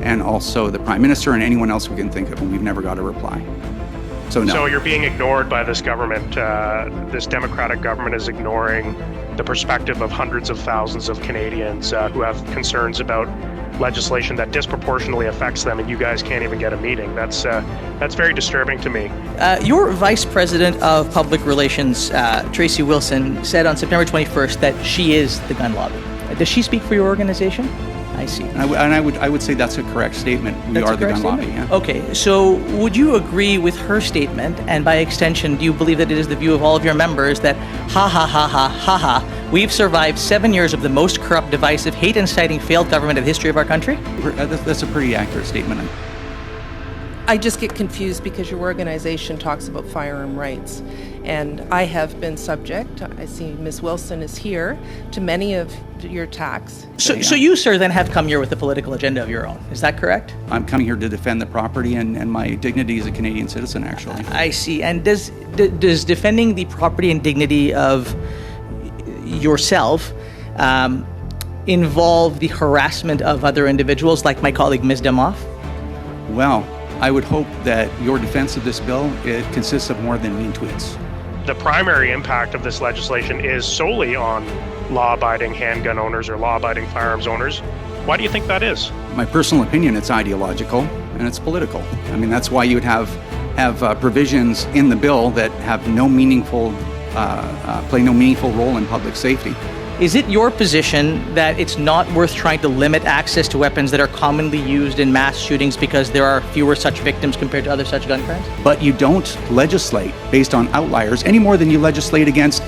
and also the Prime Minister and anyone else we can think of, and we've never got a reply. So no. So you're being ignored by this government. This Democratic government is ignoring the perspective of hundreds of thousands of Canadians who have concerns about legislation that disproportionately affects them, and you guys can't even get a meeting. That's very disturbing to me. Your Vice President of Public Relations, Tracy Wilson, said on September 21st that she is the gun lobby. Does she speak for your organization? I see. I would say that's a correct statement. We are the gun lobby. Yeah. Okay, so would you agree with her statement, and by extension, do you believe that it is the view of all of your members that ha ha ha ha ha ha, we've survived 7 years of the most corrupt, divisive, hate-inciting, failed government in the history of our country? That's a pretty accurate statement. I just get confused because your organization talks about firearm rights. And I have been subject, I see Ms. Wilson is here, to many of your attacks. So you, sir, then have come here with a political agenda of your own. Is that correct? I'm coming here to defend the property and my dignity as a Canadian citizen, actually. I see. And does defending the property and dignity of yourself involve the harassment of other individuals like my colleague, Ms. Damoff? Well, I would hope that your defense of this bill, it consists of more than mean tweets. The primary impact of this legislation is solely on law-abiding handgun owners or law-abiding firearms owners. Why do you think that is? My personal opinion, it's ideological and it's political. I mean, that's why you would have provisions in the bill that have no meaningful, play no meaningful role in public safety. Is it your position that it's not worth trying to limit access to weapons that are commonly used in mass shootings because there are fewer such victims compared to other such gun crimes? But you don't legislate based on outliers any more than you legislate against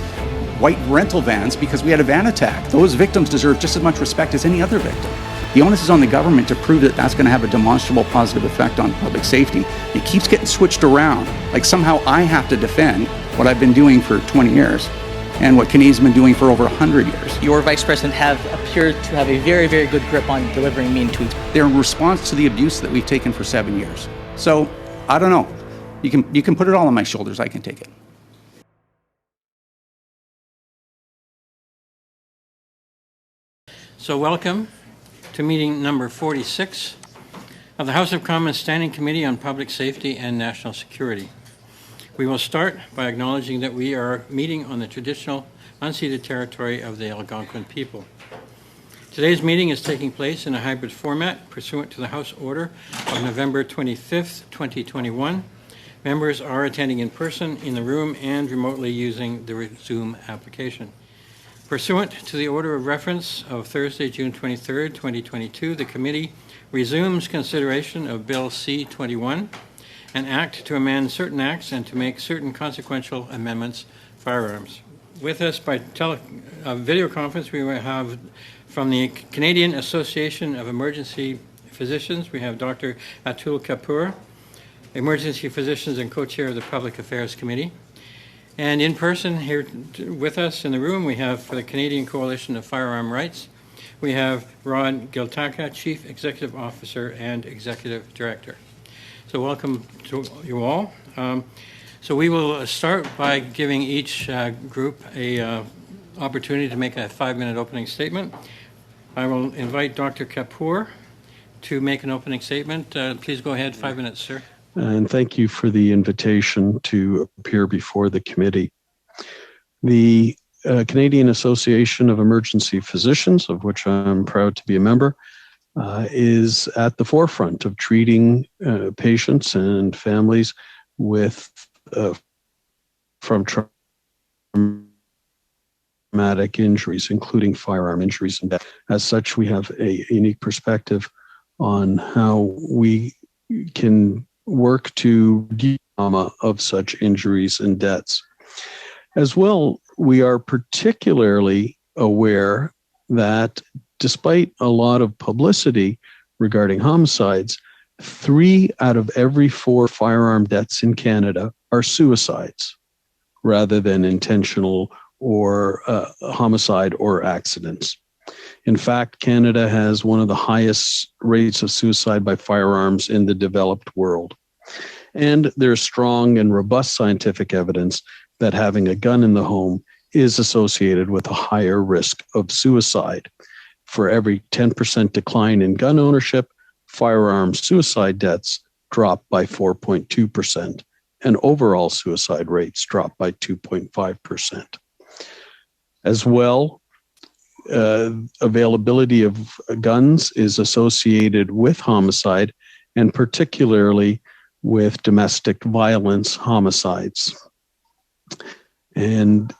white rental vans because we had a van attack. Those victims deserve just as much respect as any other victim. The onus is on the government to prove that that's going to have a demonstrable positive effect on public safety. It keeps getting switched around, like somehow I have to defend what I've been doing for 20 years. And what Canadians have been doing for over 100 years. Your Vice President have appeared to have a very, very good grip on delivering mean tweets. They're in response to the abuse that we've taken for 7 years. So, I don't know. You can put it all on my shoulders. I can take it. So welcome to meeting number 46 of the House of Commons Standing Committee on Public Safety and National Security. We will start by acknowledging that we are meeting on the traditional unceded territory of the 𝐿┸▒ people. Today's meeting is taking place in a hybrid format pursuant to the House Order of November 25th, 2021. Members are attending in person in the room and remotely using the Zoom application. Pursuant to the order of reference of Thursday, June 23rd, 2022, the committee resumes consideration of Bill C-21, an act to amend certain acts and to make certain consequential amendments firearms. With us by video conference, we will have from the Canadian Association of Emergency Physicians, we have Dr. Atul Kapur, Emergency Physicians and co-chair of the Public Affairs Committee. And in person here with us in the room, we have for the Canadian Coalition of Firearm Rights, we have Rod Giltaca, Chief Executive Officer and Executive Director. So welcome to you all. So we will start by giving each group a opportunity to make a 5-minute opening statement. I will invite Dr. Kapur to make an opening statement. Please go ahead, 5 minutes, sir. And thank you for the invitation to appear before the committee. The Canadian Association of Emergency Physicians, of which I'm proud to be a member, is at the forefront of treating patients and families with from traumatic injuries, including firearm injuries and death. As such, we have a unique perspective on how we can work to reduce trauma of such injuries and deaths. As well, we are particularly aware that despite a lot of publicity regarding homicides, 3 out of every 4 firearm deaths in Canada are suicides rather than intentional or homicide or accidents. In fact, Canada has one of the highest rates of suicide by firearms in the developed world. And there's strong and robust scientific evidence that having a gun in the home is associated with a higher risk of suicide. For every 10% decline in gun ownership, firearm suicide deaths dropped by 4.2%, and overall suicide rates dropped by 2.5%. As well, availability of guns is associated with homicide, and particularly with domestic violence homicides. And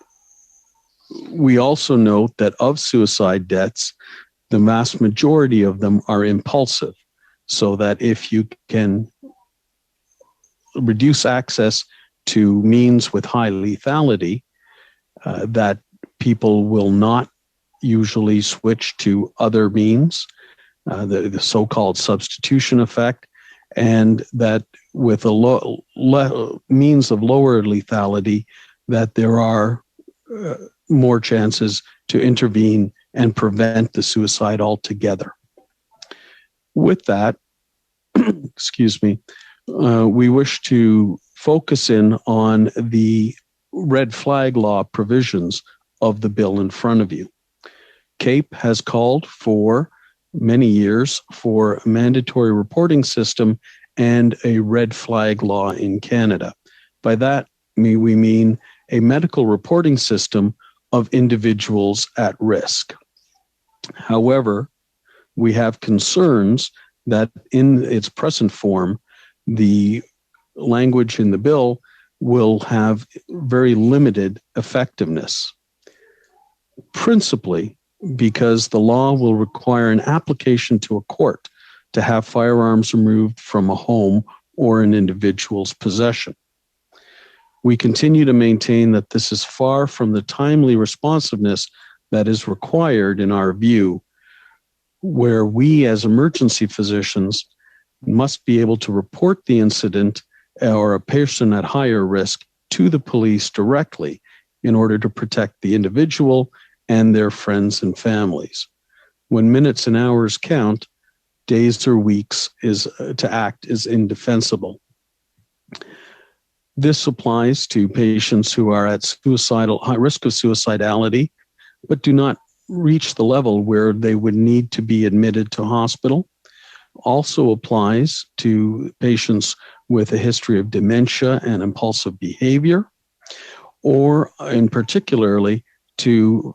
we also note that of suicide deaths, the vast majority of them are impulsive, so that if you can reduce access to means with high lethality, that people will not usually switch to other means, the so-called substitution effect, and that with a means of lower lethality, that there are more chances to intervene and prevent the suicide altogether. With that, excuse me, we wish to focus in on the red flag law provisions of the bill in front of you. CAPE has called for many years for a mandatory reporting system and a red flag law in Canada. By that, we mean a medical reporting system of individuals at risk. However, we have concerns that in its present form, the language in the bill will have very limited effectiveness, principally because the law will require an application to a court to have firearms removed from a home or an individual's possession. We continue to maintain that this is far from the timely responsiveness that is required in our view, where we as emergency physicians must be able to report the incident or a person at higher risk to the police directly in order to protect the individual and their friends and families. When minutes and hours count, days or weeks to act is indefensible. This applies to patients who are at high risk of suicidality, but do not reach the level where they would need to be admitted to hospital. Also applies to patients with a history of dementia and impulsive behavior, or in particularly to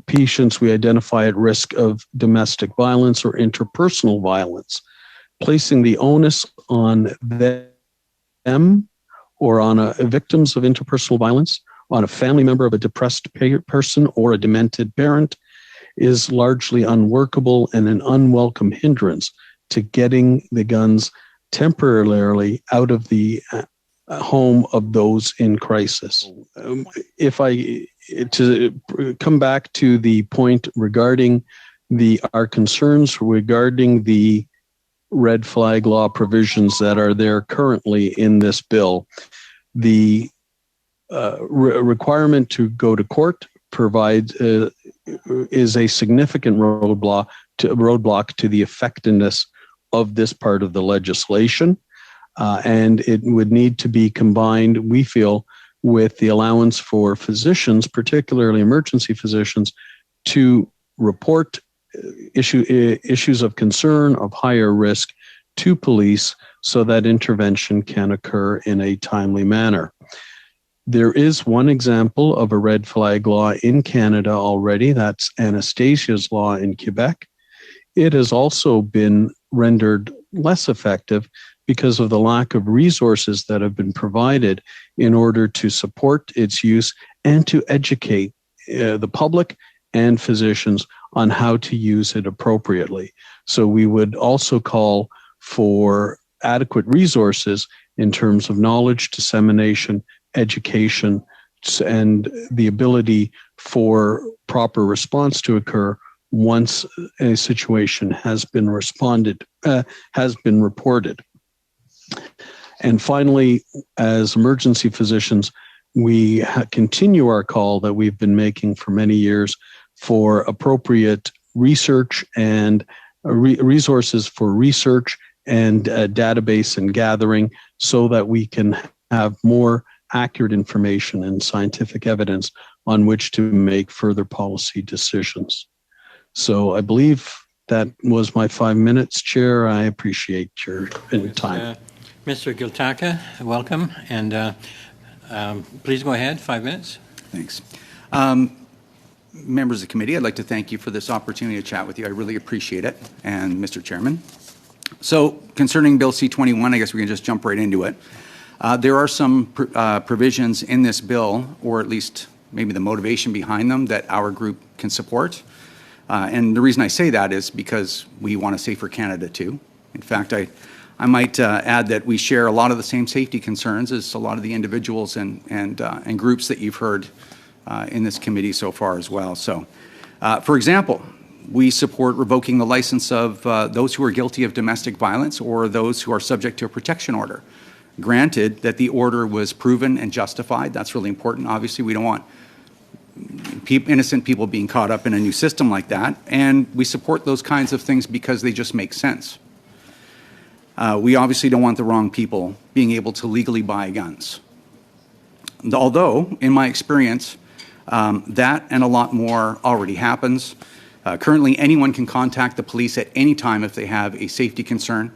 patients we identify at risk of domestic violence or interpersonal violence, placing the onus on them or on victims of interpersonal violence, on a family member of a depressed person or a demented parent, is largely unworkable and an unwelcome hindrance to getting the guns temporarily out of the home of those in crisis. To come back to the point regarding our concerns regarding the red flag law provisions that are there currently in this bill, the requirement to go to court provides is a significant roadblock to the effectiveness of this part of the legislation, and it would need to be combined, we feel, with the allowance for physicians, particularly emergency physicians, to report issues of concern of higher risk to police so that intervention can occur in a timely manner. There is one example of a red flag law in Canada already. That's Anastasia's law in Quebec. It has also been rendered less effective because of the lack of resources that have been provided in order to support its use and to educate the public and physicians on how to use it appropriately. So we would also call for adequate resources in terms of knowledge dissemination, education, and the ability for proper response to occur once a situation has been reported. And finally, as emergency physicians, we continue our call that we've been making for many years for appropriate research and resources for research and database and gathering so that we can have more accurate information and scientific evidence on which to make further policy decisions. So I believe That was my 5 minutes, Chair. I appreciate your time. Mr. Giltaca, welcome, and please go ahead, 5 minutes. Thanks. Members of the committee, I'd like to thank you for this opportunity to chat with you. I really appreciate it, and Mr. Chairman. So concerning Bill C-21, I guess we can just jump right into it. There are some provisions in this bill, or at least maybe the motivation behind them, that our group can support. And the reason I say that is because we want a safer Canada too. In fact, I might add that we share a lot of the same safety concerns as a lot of the individuals and groups that you've heard in this committee so far as well. So, for example, we support revoking the license of those who are guilty of domestic violence or those who are subject to a protection order. Granted that the order was proven and justified. That's really important. Obviously, we don't want innocent people being caught up in a new system like that. And we support those kinds of things because they just make sense. We obviously don't want the wrong people being able to legally buy guns. Although, in my experience, that and a lot more already happens. Currently, anyone can contact the police at any time if they have a safety concern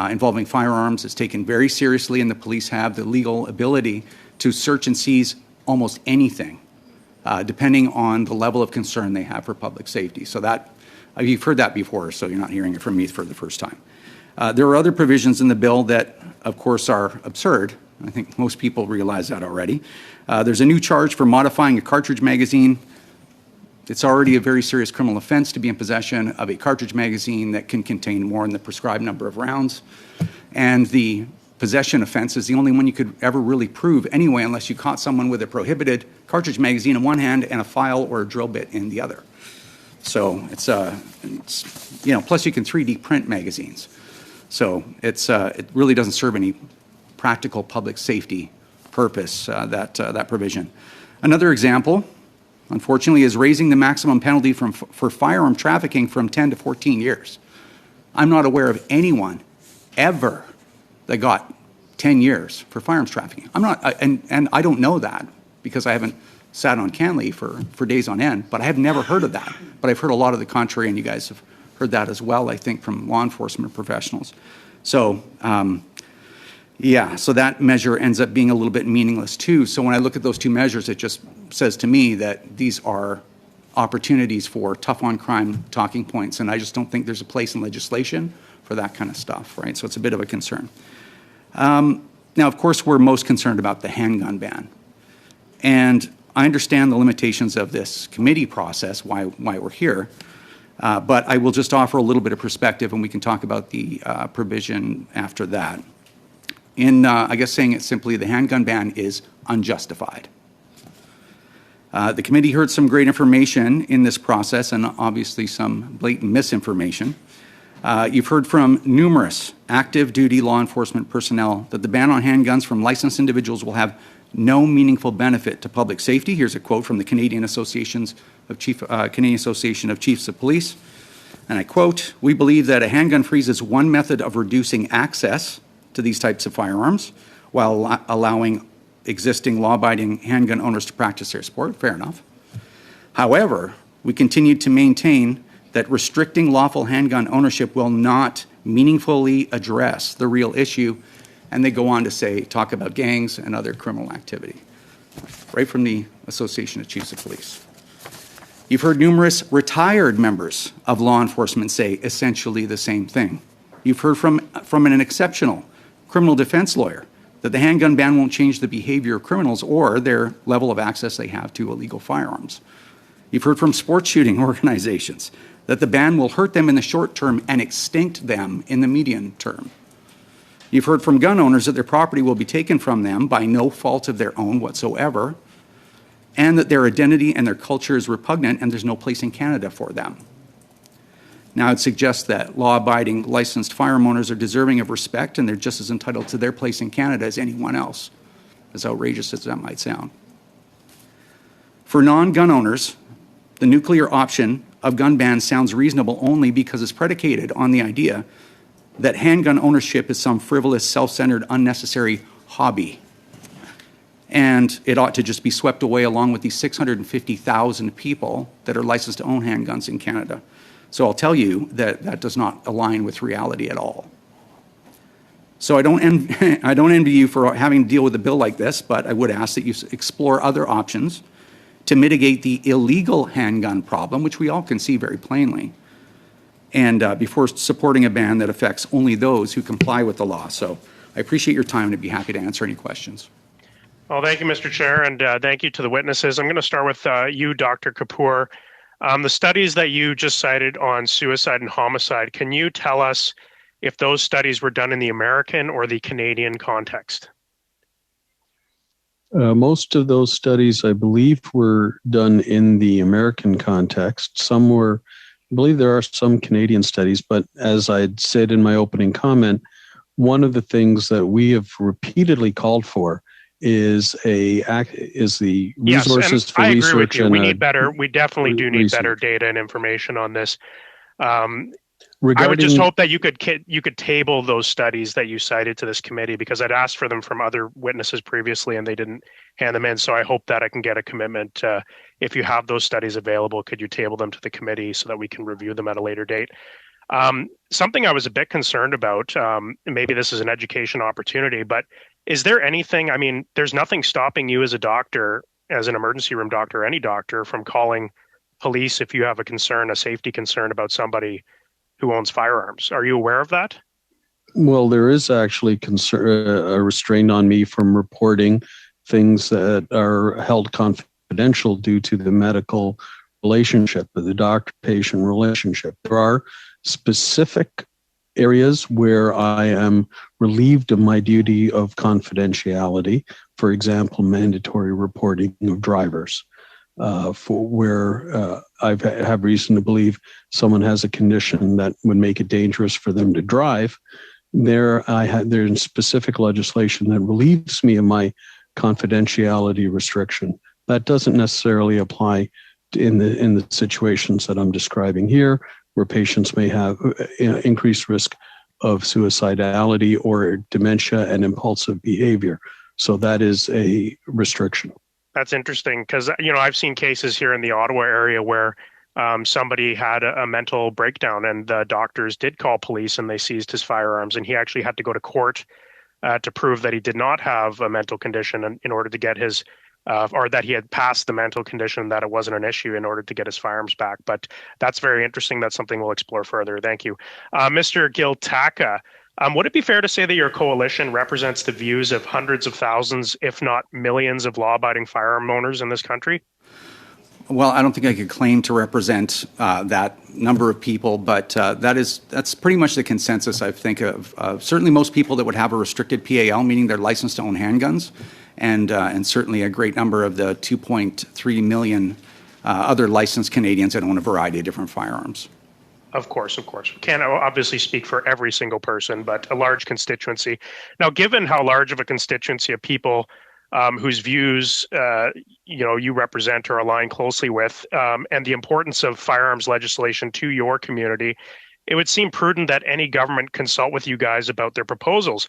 involving firearms. It's taken very seriously, and the police have the legal ability to search and seize almost anything, depending on the level of concern they have for public safety. So that, you've heard that before, so you're not hearing it from me for the first time. There are other provisions in the bill that, of course, are absurd. I think most people realize that already. There's a new charge for modifying a cartridge magazine. It's already a very serious criminal offense to be in possession of a cartridge magazine that can contain more than the prescribed number of rounds. And the possession offense is the only one you could ever really prove anyway, unless you caught someone with a prohibited cartridge magazine in one hand and a file or a drill bit in the other. So it's you know, plus you can 3D print magazines. So it really doesn't serve any practical public safety purpose, that provision. Another example, unfortunately, is raising the maximum penalty for firearm trafficking from 10 to 14 years. I'm not aware of anyone ever that got 10 years for firearms trafficking. I'm not, and I don't know that because I haven't sat on can leave for days on end, but I have never heard of that. But I've heard a lot of the contrary, and you guys have heard that as well, I think, from law enforcement professionals. So, yeah, so that measure ends up being a little bit meaningless too. So when I look at those two measures, it just says to me that these are opportunities for tough on crime talking points, and I just don't think there's a place in legislation for that kind of stuff, right? So it's a bit of a concern. Now, of course, we're most concerned about the handgun ban. And I understand the limitations of this committee process, why we're here, but I will just offer a little bit of perspective, and we can talk about the provision after that. I guess saying it simply, the handgun ban is unjustified. The committee heard some great information in this process and obviously some blatant misinformation. You've heard from numerous active duty law enforcement personnel that the ban on handguns from licensed individuals will have no meaningful benefit to public safety. Here's a quote from the Canadian Association of Chiefs of Police, and I quote, "We believe that a handgun freeze is one method of reducing access to these types of firearms while allowing existing law-abiding handgun owners to practice their sport." Fair enough. However, we continue to maintain that restricting lawful handgun ownership will not meaningfully address the real issue. And they go on to say, talk about gangs and other criminal activity, right from the Association of Chiefs of Police. You've heard numerous retired members of law enforcement say essentially the same thing. You've heard from an exceptional criminal defense lawyer that the handgun ban won't change the behavior of criminals or their level of access they have to illegal firearms. You've heard from sports shooting organizations that the ban will hurt them in the short term and extinct them in the medium term. You've heard from gun owners that their property will be taken from them by no fault of their own whatsoever, and that their identity and their culture is repugnant and there's no place in Canada for them. Now, I'd suggest that law-abiding licensed firearm owners are deserving of respect and they're just as entitled to their place in Canada as anyone else, as outrageous as that might sound. For non-gun owners, the nuclear option of gun bans sounds reasonable only because it's predicated on the idea that handgun ownership is some frivolous, self-centered, unnecessary hobby. And it ought to just be swept away along with these 650,000 people that are licensed to own handguns in Canada. So I'll tell you that that does not align with reality at all. So I don't envy you for having to deal with a bill like this, but I would ask that you explore other options to mitigate the illegal handgun problem, which we all can see very plainly, and before supporting a ban that affects only those who comply with the law. So I appreciate your time and I'd be happy to answer any questions. Well, thank you, Mr. Chair, and thank you to the witnesses. I'm going to start with you, Dr. Kapur. The studies that you just cited on suicide and homicide, can you tell us if those studies were done in the American or the Canadian context? Most of those studies, I believe, were done in the American context. Some were, I believe there are some Canadian studies, but as I said in my opening comment, one of the things that we have repeatedly called for is the resources for I research. Agree with you. And we need better. We definitely do need research. better data and information on this. Regarding, I would just hope that you could table those studies that you cited to this committee, because I'd asked for them from other witnesses previously and they didn't hand them in. So I hope that I can get a commitment. If you have those studies available, could you table them to the committee so that we can review them at a later date? Something I was a bit concerned about, maybe this is an education opportunity, but is there anything, I mean, there's nothing stopping you as a doctor, as an emergency room doctor, any doctor, from calling police if you have a concern, a safety concern about somebody who owns firearms. Are you aware of that? Well, there is actually a restraint on me from reporting things that are held confidential due to the medical relationship, the doctor-patient relationship. There are specific areas where I am relieved of my duty of confidentiality. For example, mandatory reporting of drivers. For where I have reason to believe someone has a condition that would make it dangerous for them to drive, there's specific legislation that relieves me of my confidentiality restriction. That doesn't necessarily apply in the situations that I'm describing here, where patients may have increased risk of suicidality or dementia and impulsive behavior. So that is a restriction. That's interesting, because I've seen cases here in the Ottawa area where somebody had a mental breakdown and the doctors did call police and they seized his firearms, and he actually had to go to court to prove that he did not have a mental condition in order to get his, or that he had passed the mental condition, that it wasn't an issue, in order to get his firearms back. But that's very interesting. That's something we'll explore further. Thank you. Mr. Giltaca, would it be fair to say that your coalition represents the views of hundreds of thousands, if not millions, of law-abiding firearm owners in this country? Well, I don't think I could claim to represent that number of people, but that's pretty much the consensus, I think, of certainly most people that would have a restricted PAL, meaning they're licensed to own handguns, and certainly a great number of the 2.3 million other licensed Canadians that own a variety of different firearms. Of course. We can't obviously speak for every single person, but a large constituency. Now, given how large of a constituency of people whose views you represent or align closely with, and the importance of firearms legislation to your community, it would seem prudent that any government consult with you guys about their proposals.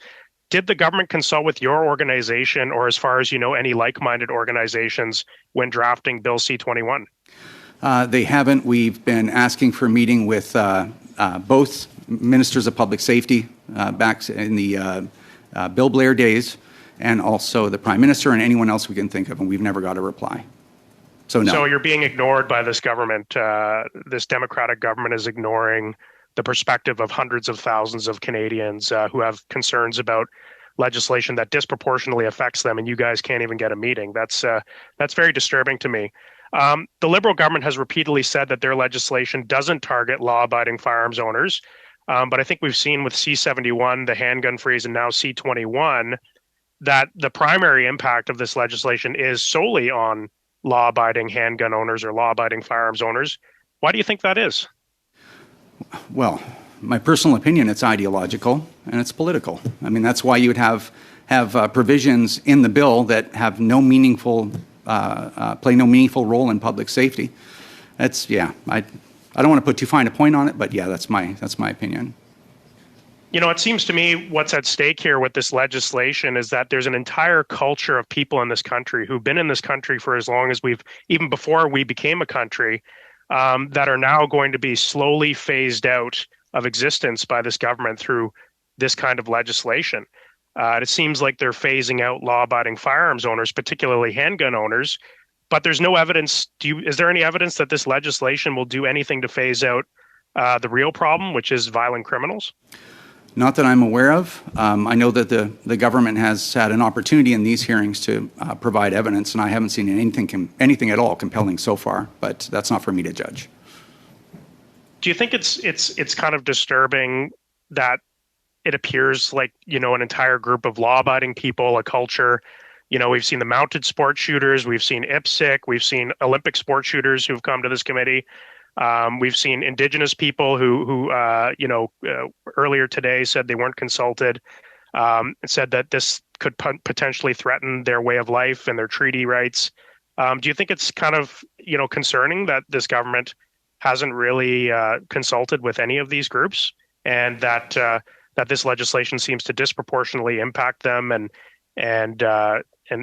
Did the government consult with your organization, or, as far as you know, any like-minded organizations when drafting Bill C-21? They haven't. We've been asking for a meeting with both ministers of public safety back in the Bill Blair days, and also the Prime Minister and anyone else we can think of, and we've never got a reply. So no. So you're being ignored by this government. This Democratic government is ignoring the perspective of hundreds of thousands of Canadians who have concerns about legislation that disproportionately affects them, and you guys can't even get a meeting. That's very disturbing to me. The Liberal government has repeatedly said that their legislation doesn't target law-abiding firearms owners, but I think we've seen with C-21, the handgun freeze, and now C-21, that the primary impact of this legislation is solely on law-abiding handgun owners or law-abiding firearms owners. Why do you think that is? Well, my personal opinion, it's ideological and it's political. I mean, that's why you would have provisions in the bill that have no meaningful play no meaningful role in public safety. I don't want to put too fine a point on it, but yeah, that's my opinion. It seems to me what's at stake here with this legislation is that there's an entire culture of people in this country who've been in this country for as long as even before we became a country, that are now going to be slowly phased out of existence by this government through this kind of legislation. It seems like they're phasing out law-abiding firearms owners, particularly handgun owners, but there's no evidence. Is there any evidence that this legislation will do anything to phase out the real problem, which is violent criminals? Not that I'm aware of. I know that the government has had an opportunity in these hearings to provide evidence, and I haven't seen anything at all compelling so far, but that's not for me to judge. Do you think it's kind of disturbing that it appears like, an entire group of law-abiding people, a culture, we've seen the mounted sport shooters, we've seen 𝐼PSC, we've seen Olympic sport shooters who've come to this committee. We've seen Indigenous people who earlier today said they weren't consulted, and said that this could potentially threaten their way of life and their treaty rights. Do you think it's kind of, concerning that this government hasn't really consulted with any of these groups, and that this legislation seems to disproportionately impact them and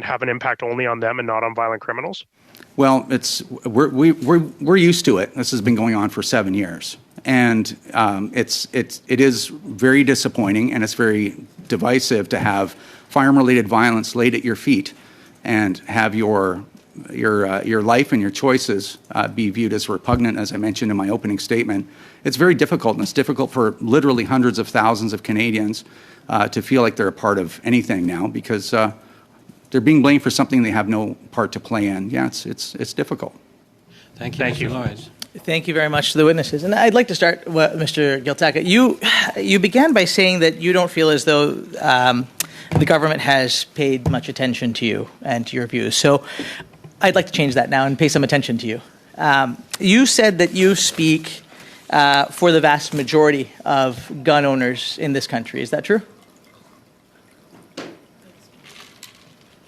have an impact only on them and not on violent criminals? Well, we're used to it. This has been going on for 7 years, and it is very disappointing, and it's very divisive to have firearm-related violence laid at your feet, and have your life and your choices be viewed as repugnant, as I mentioned in my opening statement. It's very difficult, and it's difficult for literally hundreds of thousands of Canadians to feel like they're a part of anything now, because they're being blamed for something they have no part to play in. Yeah, it's difficult. Thank you, Mr. Lloyd. Thank you very much to the witnesses. And I'd like to start, Mr. Giltaca. You began by saying that you don't feel as though the government has paid much attention to you and to your views. So I'd like to change that now and pay some attention to you. You said that you speak for the vast majority of gun owners in this country. Is that true?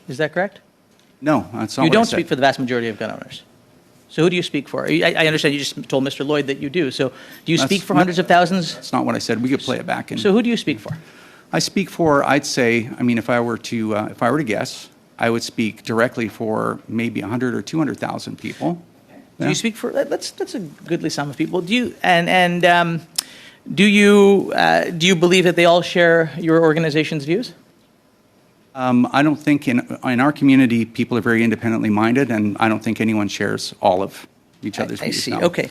Is that correct? No, that's not what I said. You don't speak for the vast majority of gun owners. So who do you speak for? I understand you just told Mr. Lloyd that you do. So do you speak for hundreds of thousands? That's not what I said. We could play it back. So who do you speak for? I speak for, I'd say, if I were to guess, I would speak directly for maybe 100 or 200,000 people. Do you speak for? That's a goodly sum of people. Do you do you believe that they all share your organization's views? I don't think in our community people are very independently minded, and I don't think anyone shares all of each other's views. I see. No. Okay.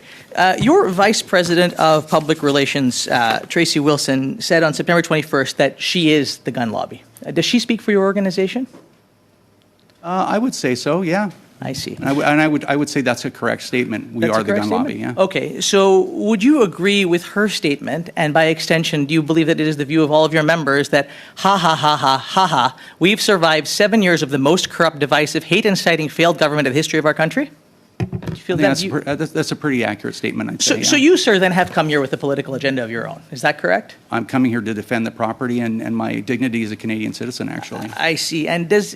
Your Vice President of Public Relations, Tracy Wilson, said on September 21st that she is the gun lobby. Does she speak for your organization? I would say so. Yeah. I see. And I would say that's a correct statement. We are the gun lobby. Yeah. Okay. So would you agree with her statement, and by extension, do you believe that it is the view of all of your members that we've survived 7 years of the most corrupt, divisive, hate-inciting, failed government in the history of our country? Do you feel that's a pretty accurate statement, I'd say. So you, sir, then have come here with a political agenda of your own. Is that correct? I'm coming here to defend the property and my dignity as a Canadian citizen, actually. I see. And does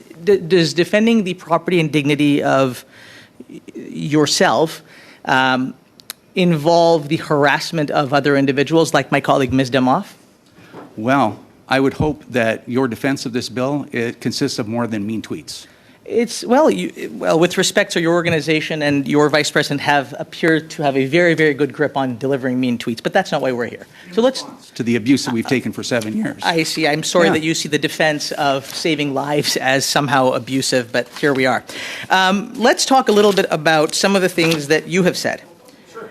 defending the property and dignity of yourself involve the harassment of other individuals, like my colleague, Ms. Damoff? Well, I would hope that your defense of this bill, it consists of more than mean tweets. Well, with respect to your organization and your vice president have appeared to have a very, very good grip on delivering mean tweets, but that's not why we're here. So let's to the abuse that we've taken for 7 years. I see. I'm sorry that you see the defense of saving lives as somehow abusive, but here we are. Let's talk a little bit about some of the things that you have said. Sure.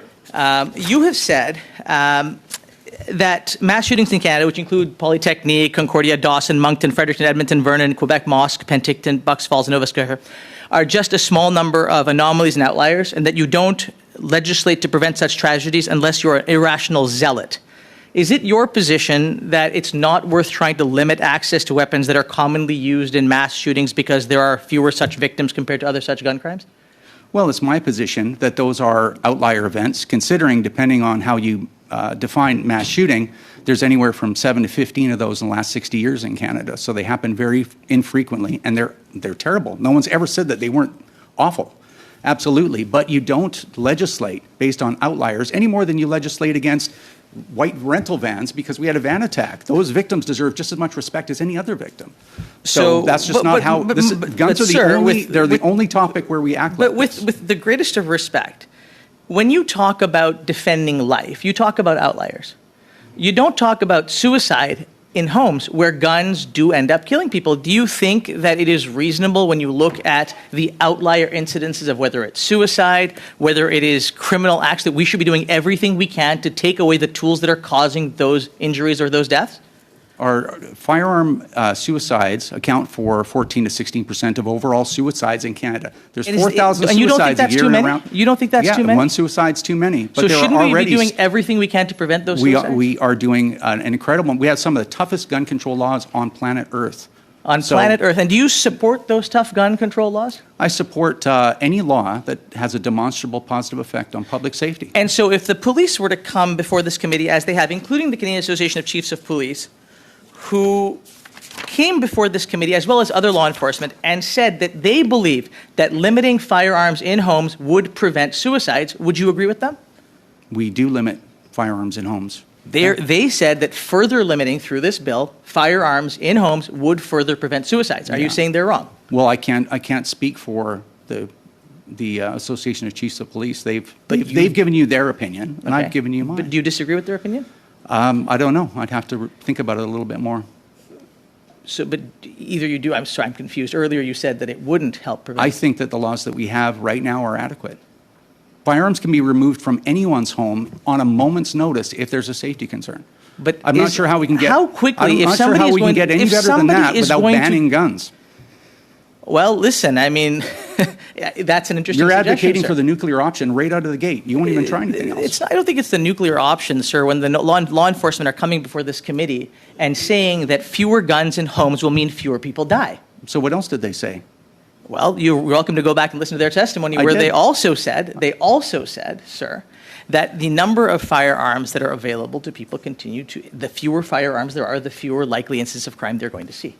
You have said that mass shootings in Canada, which include Polytechnique, Concordia, Dawson, Moncton, Fredericton, Edmonton, Vernon, Quebec, Mosque, Penticton, Bucks Falls, and Nova Scotia, are just a small number of anomalies and outliers, and that you don't legislate to prevent such tragedies unless you're an irrational zealot. Is it your position that it's not worth trying to limit access to weapons that are commonly used in mass shootings because there are fewer such victims compared to other such gun crimes? Well, it's my position that those are outlier events, considering, depending on how you define mass shooting, there's anywhere from 7 to 15 of those in the last 60 years in Canada. So they happen very infrequently, and they're terrible. No one's ever said that they weren't awful. Absolutely. But you don't legislate based on outliers any more than you legislate against white rental vans because we had a van attack. Those victims deserve just as much respect as any other victim. So that's just not how guns are the only topic where we act like this. With the greatest of respect, when you talk about defending life, you talk about outliers. You don't talk about suicide in homes where guns do end up killing people. Do you think that it is reasonable when you look at the outlier incidences of whether it's suicide, whether it is criminal acts, that we should be doing everything we can to take away the tools that are causing those injuries or those deaths? Our firearm suicides account for 14 to 16% of overall suicides in Canada. There's 4,000 and you don't think suicides a that's year too and many? around. You don't think that's Yeah, too many? one suicide's too many. But So there shouldn't are we be already doing everything we can to prevent those suicides? we are doing an incredible. We have some of the toughest gun control laws on planet Earth. On So- planet Earth. And do you support those tough gun control laws? I support any law that has a demonstrable positive effect on public safety. And so if the police were to come before this committee, as they have, including the Canadian Association of Chiefs of Police, who came before this committee, as well as other law enforcement, and said that they believe that limiting firearms in homes would prevent suicides, would you agree with them? We do limit firearms in homes. They said that further limiting through this bill firearms in homes would further prevent suicides. Are you saying they're wrong? Well, I can't speak for the Association of Chiefs of Police. They've given you their opinion, and Okay. I've given you mine. But do you disagree with their opinion? I don't know. I'd have to think about it a little bit more. So, but either you do. I'm sorry, I'm confused. Earlier you said that it wouldn't help prevent. I think that the laws that we have right now are adequate. Firearms can be removed from anyone's home on a moment's notice if there's a safety concern. But I'm not sure how we can get. How quickly, I'm not sure how we can get any better than that without banning guns. Well, listen, I mean, that's an interesting You're suggestion, advocating sir. for the nuclear option right out of the gate. You won't even try anything else. I don't think it's the nuclear option, sir, when the law enforcement are coming before this committee and saying that fewer guns in homes will mean fewer people die. So what else did they say? Well, you're welcome to go back and listen to their testimony, I where did. they also said, sir, that the number of firearms that are available to people the fewer firearms there are, the fewer likely instances of crime they're going to see.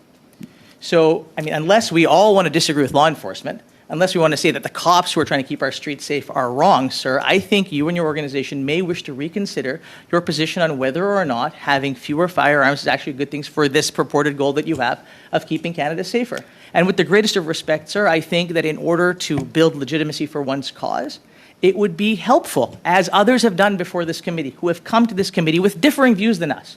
So, I mean, unless we all want to disagree with law enforcement, unless we want to say that the cops who are trying to keep our streets safe are wrong, sir, I think you and your organization may wish to reconsider your position on whether or not having fewer firearms is actually a good thing for this purported goal that you have of keeping Canada safer. And with the greatest of respect, sir, I think that in order to build legitimacy for one's cause, it would be helpful, as others have done before this committee, who have come to this committee with differing views than us,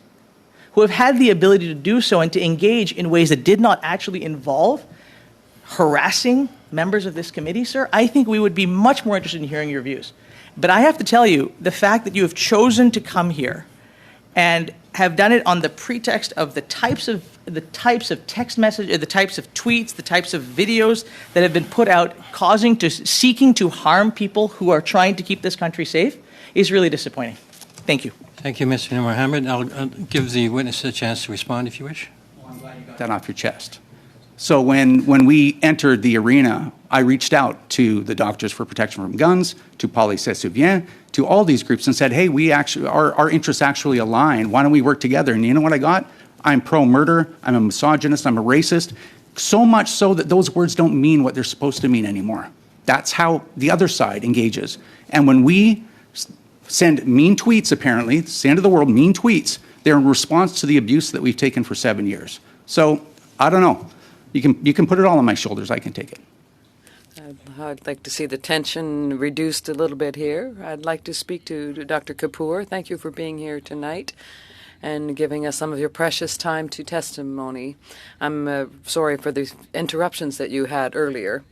who have had the ability to do so and to engage in ways that did not actually involve harassing members of this committee, sir, I think we would be much more interested in hearing your views. But I have to tell you, the fact that you have chosen to come here and have done it on the pretext of the types of text message, the types of tweets, the types of videos that have been put out seeking to harm people who are trying to keep this country safe is really disappointing. Thank you. Thank you, Mr. Noormohamed. I'll give the witness a chance to respond if you wish. I'm glad you got that off your chest. So when we entered the arena, I reached out to the Doctors for Protection from Guns, to 𝐵𝐴, to all these groups and said, hey, our interests actually align. Why don't we work together? And you know what I got? I'm pro-murder. I'm a misogynist. I'm a racist. So much so that those words don't mean what they're supposed to mean anymore. That's how the other side engages. And when we send mean tweets, apparently, it's the end of the world, mean tweets, they're in response to the abuse that we've taken for 7 years. So, I don't know. You can put it all on my shoulders. I can take it. I'd like to see the tension reduced a little bit here. I'd like to speak to Dr. Kapur. Thank you for being here tonight and giving us some of your precious time to testimony. I'm sorry for the interruptions that you had earlier.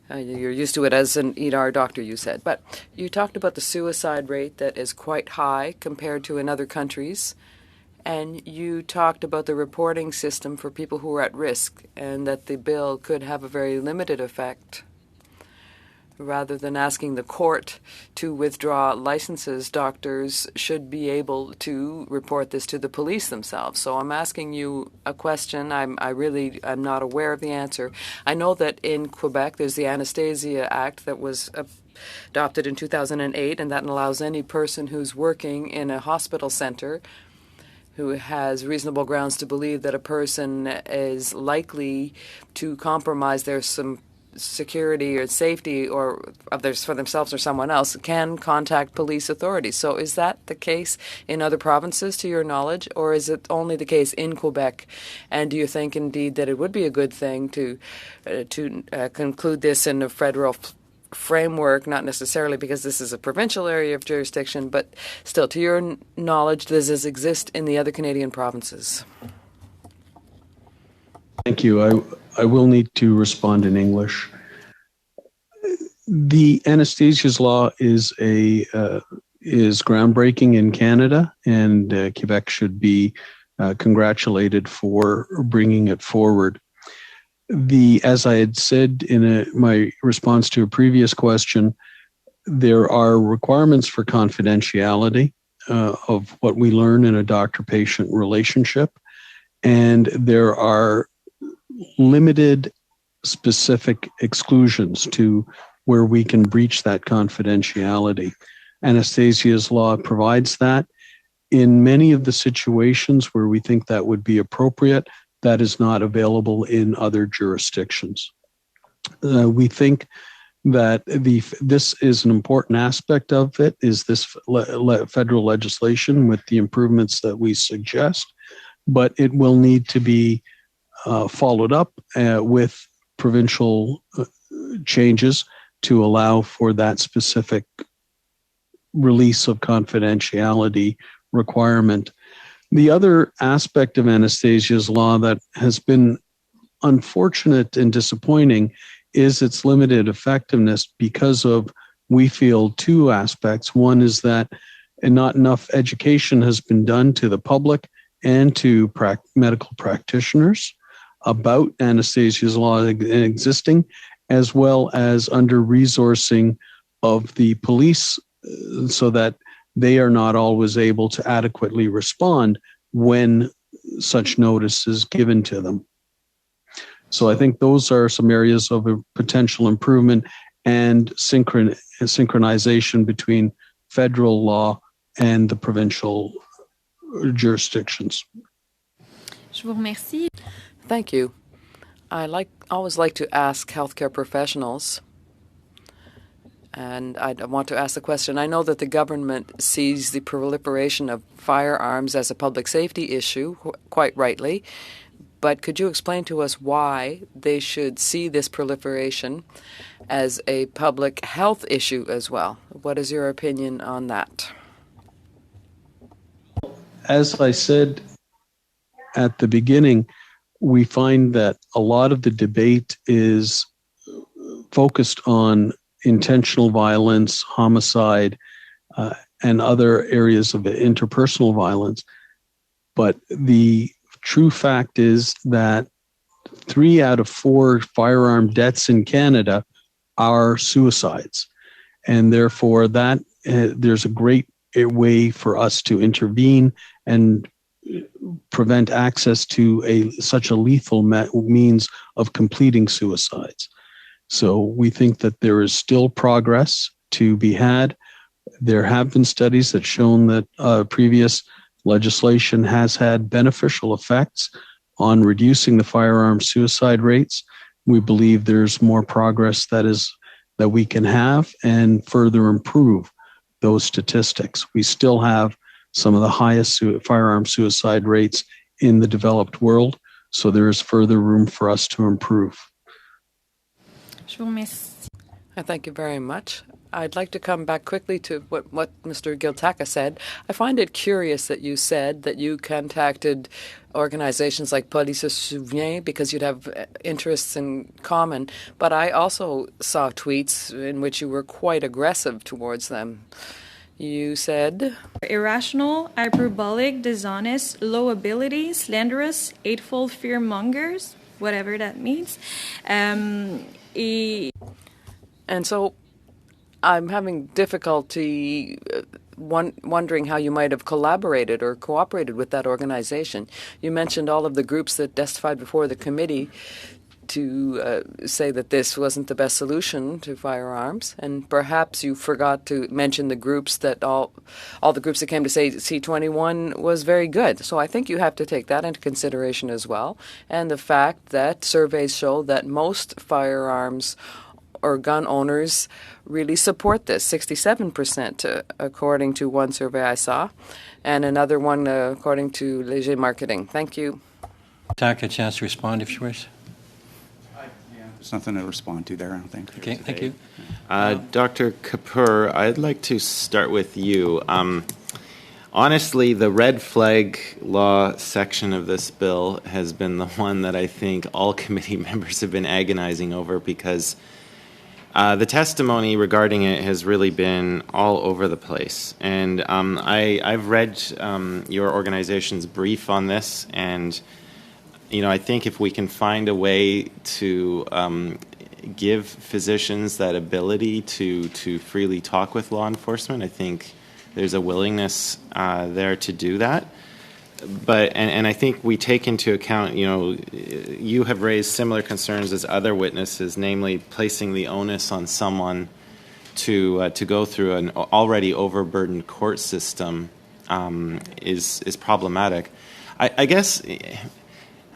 You're used to it as an ER doctor, you said. But you talked about the suicide rate that is quite high compared to in other countries. And you talked about the reporting system for people who are at risk and that the bill could have a very limited effect. Rather than asking the court to withdraw licenses, doctors should be able to report this to the police themselves. So I'm asking you a question. I'm not aware of the answer. I know that in Quebec there's the Anesthesia Act that was adopted in 2008, and that allows any person who's working in a hospital center who has reasonable grounds to believe that a person is likely to compromise their security or safety or others for themselves or someone else can contact police authorities. So is that the case in other provinces to your knowledge, or is it only the case in Quebec? And do you think indeed that it would be a good thing to conclude this in a federal framework, not necessarily because this is a provincial area of jurisdiction, but still, to your knowledge, does this exist in the other Canadian provinces? Thank you. I will need to respond in English. The anesthesias law is groundbreaking in Canada, and Quebec should be congratulated for bringing it forward. As I had said in my response to a previous question, there are requirements for confidentiality of what we learn in a doctor-patient relationship, and there are limited specific exclusions to where we can breach that confidentiality. Anesthesia's law provides that. In many of the situations where we think that would be appropriate, that is not available in other jurisdictions. We think that this is an important aspect of it, is this federal legislation with the improvements that we suggest, but it will need to be followed up with provincial changes to allow for that specific release of confidentiality requirement. The other aspect of anesthesia's law that has been unfortunate and disappointing is its limited effectiveness because of, we feel, two aspects. One is that not enough education has been done to the public and to medical practitioners about anesthesia's law existing, as well as under-resourcing of the police so that they are not always able to adequately respond when such notice is given to them. So I think those are some areas of a potential improvement and synchronization between federal law and the provincial jurisdictions. Je vous remercie. Thank you. I always like to ask healthcare professionals, and I want to ask the question. I know that the government sees the proliferation of firearms as a public safety issue, quite rightly, but could you explain to us why they should see this proliferation as a public health issue as well? What is your opinion on that? As I said at the beginning, we find that a lot of the debate is focused on intentional violence, homicide, and other areas of interpersonal violence. But the true fact is that 3 out of 4 firearm deaths in Canada are suicides. And therefore, that there's a great way for us to intervene and prevent access to such a lethal means of completing suicides. So we think that there is still progress to be had. There have been studies that shown that previous legislation has had beneficial effects on reducing the firearm suicide rates. We believe there's more progress that we can have and further improve those statistics. We still have some of the highest firearm suicide rates in the developed world, so there is further room for us to improve. Thank you very much. I'd like to come back quickly to what Mr. Giltaca said. I find it curious that you said that you contacted organizations like Police se souvient because you'd have interests in common, but I also saw tweets in which you were quite aggressive towards them. You said, irrational, hyperbolic, dishonest, low ability, slanderous, hateful, fear-mongers, whatever that means. And so I'm having difficulty wondering how you might have collaborated or cooperated with that organization. You mentioned all of the groups that testified before the committee to say that this wasn't the best solution to firearms, and perhaps you forgot to mention the groups that all the groups that came to say C-21 was very good. So I think you have to take that into consideration as well, and the fact that surveys show that most firearms or gun owners really support this, 67% according to one survey I saw, and another one according to Léger Marketing. Thank you. Take a chance to respond if you wish. There's nothing to respond to there, I don't think. Okay, thank you. Dr. Kapur, I'd like to start with you. Honestly, the red flag law section of this bill has been the one that I think all committee members have been agonizing over, because the testimony regarding it has really been all over the place. And I've read your organization's brief on this, and I think if we can find a way to give physicians that ability to freely talk with law enforcement, I think there's a willingness there to do that. But and I think we take into account, you have raised similar concerns as other witnesses, namely placing the onus on someone to go through an already overburdened court system is problematic. I guess,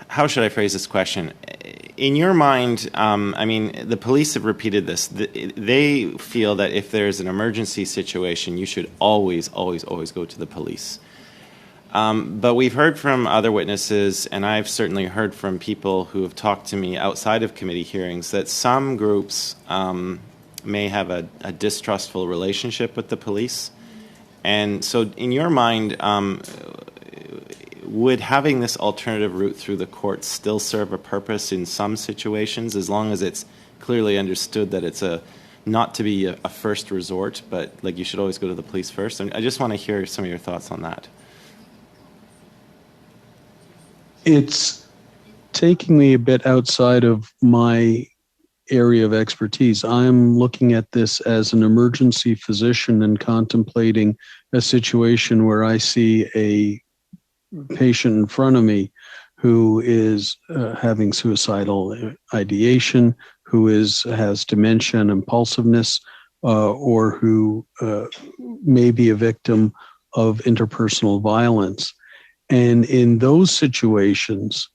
how should I phrase this question? In your mind, the police have repeated this. They feel that if there's an emergency situation, you should always, always, always go to the police. But we've heard from other witnesses, and I've certainly heard from people who have talked to me outside of committee hearings, that some groups may have a distrustful relationship with the police. And so in your mind, would having this alternative route through the courts still serve a purpose in some situations, as long as it's clearly understood that it's not to be a first resort, but you should always go to the police first? And I just want to hear some of your thoughts on that. It's taking me a bit outside of my area of expertise. I'm looking at this as an emergency physician and contemplating a situation where I see a patient in front of me who is having suicidal ideation, who has dementia and impulsiveness, or who may be a victim of interpersonal violence. And in those situations,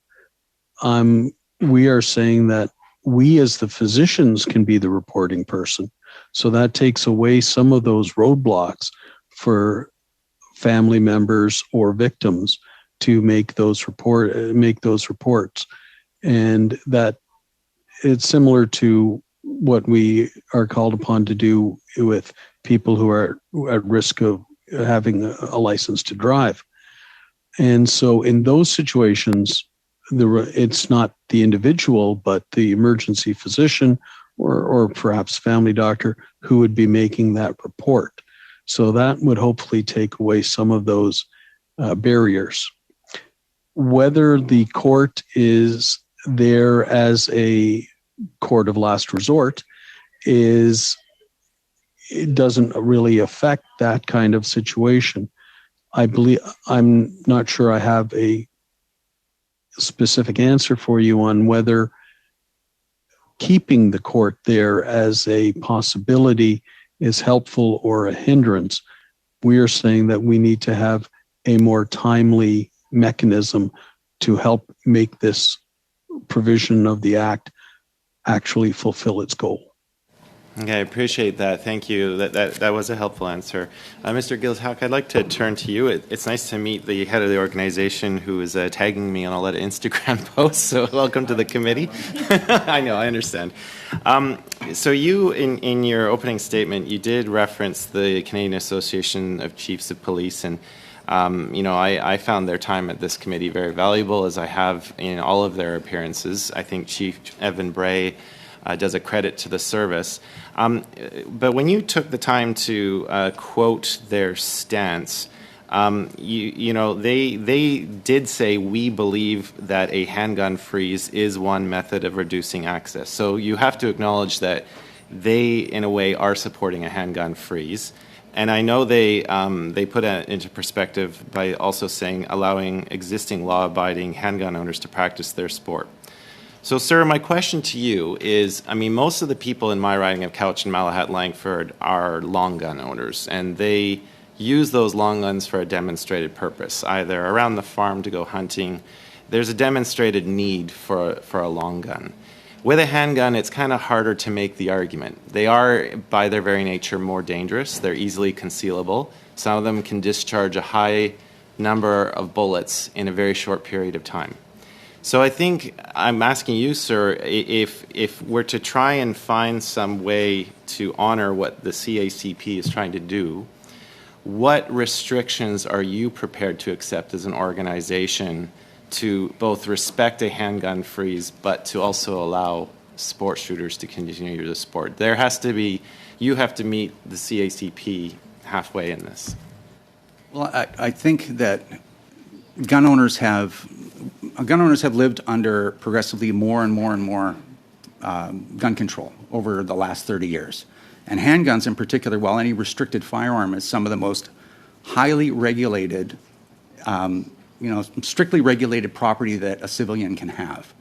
we are saying that we as the physicians can be the reporting person. So that takes away some of those roadblocks for family members or victims to make those reports. And that it's similar to what we are called upon to do with people who are at risk of having a license to drive. And so in those situations, it's not the individual, but the emergency physician or perhaps family doctor who would be making that report. So that would hopefully take away some of those barriers. Whether the court is there as a court of last resort it doesn't really affect that kind of situation. I'm not sure I have a specific answer for you on whether keeping the court there as a possibility is helpful or a hindrance. We are saying that we need to have a more timely mechanism to help make this provision of the Act actually fulfill its goal. Okay, I appreciate that. Thank you. That was a helpful answer. Mr. Giltaca, I'd like to turn to you. It's nice to meet the head of the organization who is tagging me on a lot of Instagram posts, so welcome to the committee. I know, I understand. So you, in your opening statement, you did reference the Canadian Association of Chiefs of Police, and I found their time at this committee very valuable, as I have in all of their appearances. I think Chief Evan Bray does a credit to the service. But when you took the time to quote their stance, they did say, we believe that a handgun freeze is one method of reducing access. So you have to acknowledge that they, in a way, are supporting a handgun freeze. And I know they put it into perspective by also saying allowing existing law-abiding handgun owners to practice their sport. So, sir, my question to you is, most of the people in my riding of Couch and Malahat Langford are long gun owners, and they use those long guns for a demonstrated purpose, either around the farm to go hunting. There's a demonstrated need for a long gun. With a handgun, it's kind of harder to make the argument. They are, by their very nature, more dangerous. They're easily concealable. Some of them can discharge a high number of bullets in a very short period of time. So I think I'm asking you, sir, if we're to try and find some way to honor what the CACP is trying to do, what restrictions are you prepared to accept as an organization to both respect a handgun freeze, but to also allow sports shooters to continue the sport? There has to be, you have to meet the CACP halfway in this. Well, I think that gun owners have lived under progressively more and more gun control over the last 30 years. And handguns in particular, while any restricted firearm is some of the most highly regulated, strictly regulated property that a civilian can have.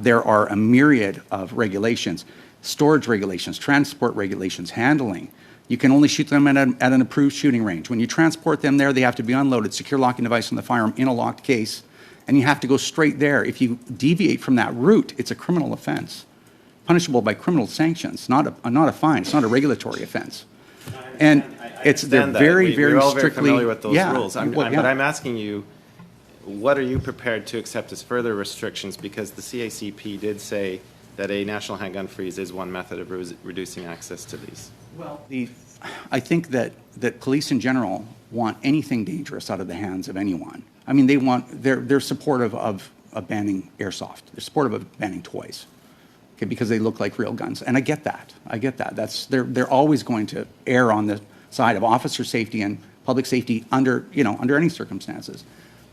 There are a myriad of regulations, storage regulations, transport regulations, handling. You can only shoot them at an approved shooting range. When you transport them there, they have to be unloaded, secure locking device on the firearm in a locked case, and you have to go straight there. If you deviate from that route, it's a criminal offense, punishable by criminal sanctions, not a fine. It's not a regulatory offense. And they're very, very we're all strictly very familiar with those rules. But I'm asking you, what are you prepared to accept as further restrictions? Because the CACP did say that a national handgun freeze is one method of reducing access to these. Well, I think that police in general want anything dangerous out of the hands of anyone. I mean, they're supportive of banning airsoft. They're supportive of banning toys, okay, because they look like real guns. And I get that. They're always going to err on the side of officer safety and public safety under any circumstances.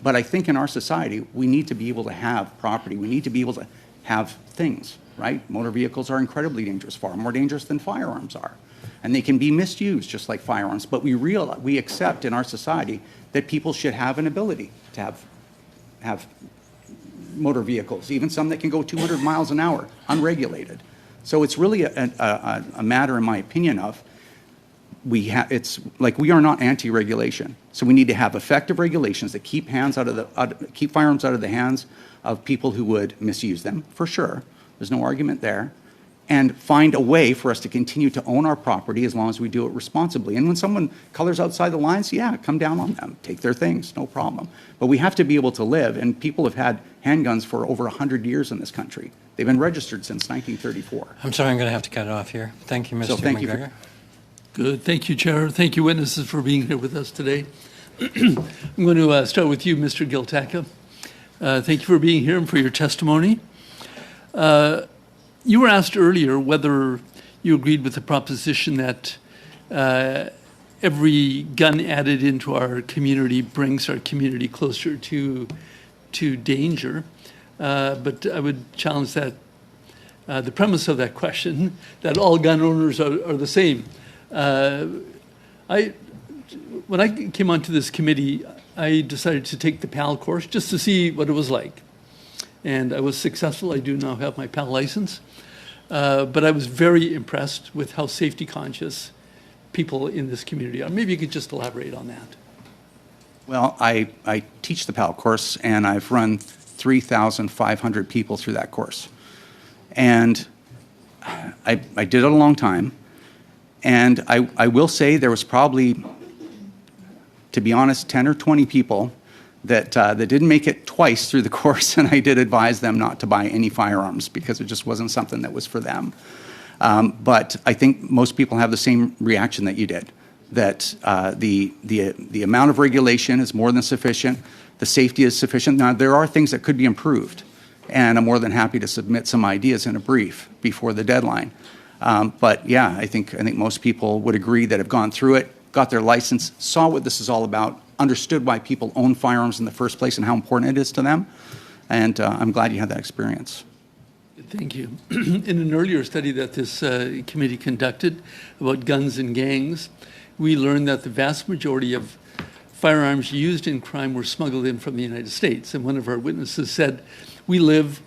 But I think in our society, we need to be able to have property. We need to be able to have things, right? Motor vehicles are incredibly dangerous, far more dangerous than firearms are. And they can be misused just like firearms. But we accept in our society that people should have an ability to have motor vehicles, even some that can go 200 miles an hour, unregulated. So it's really a matter, in my opinion, of it's like we are not anti-regulation. So we need to have effective regulations that keep keep firearms out of the hands of people who would misuse them, for sure. There's no argument there. And find a way for us to continue to own our property as long as we do it responsibly. And when someone colors outside the lines, yeah, come down on them, take their things, no problem. But we have to be able to live, and people have had handguns for over 100 years in this country. They've been registered since 1934. I'm sorry, I'm going to have to cut it off here. Thank you, Mr. MacGregor. Good. Thank you, Chair. Thank you, witnesses, for being here with us today. I'm going to start with you, Mr. Giltaca. Thank you for being here and for your testimony. You were asked earlier whether you agreed with the proposition that every gun added into our community brings our community closer to danger. But I would challenge that the premise of that question, that all gun owners are the same. When I came onto this committee, I decided to take the PAL course just to see what it was like. And I was successful. I do now have my PAL license. But I was very impressed with how safety conscious people in this community are. Maybe you could just elaborate on that. Well, I teach the PAL course, and I've run 3,500 people through that course. And I did it a long time. And I will say there was probably, to be honest, 10 or 20 people that didn't make it twice through the course, and I did advise them not to buy any firearms because it just wasn't something that was for them. But I think most people have the same reaction that you did, that the amount of regulation is more than sufficient, the safety is sufficient. Now, there are things that could be improved, and I'm more than happy to submit some ideas in a brief before the deadline. But yeah, I think most people would agree that have gone through it, got their license, saw what this is all about, understood why people own firearms in the first place and how important it is to them. And I'm glad you had that experience. Thank you. In an earlier study that this committee conducted about guns and gangs, we learned that the vast majority of firearms used in crime were smuggled in from the United States. And one of our witnesses said, we live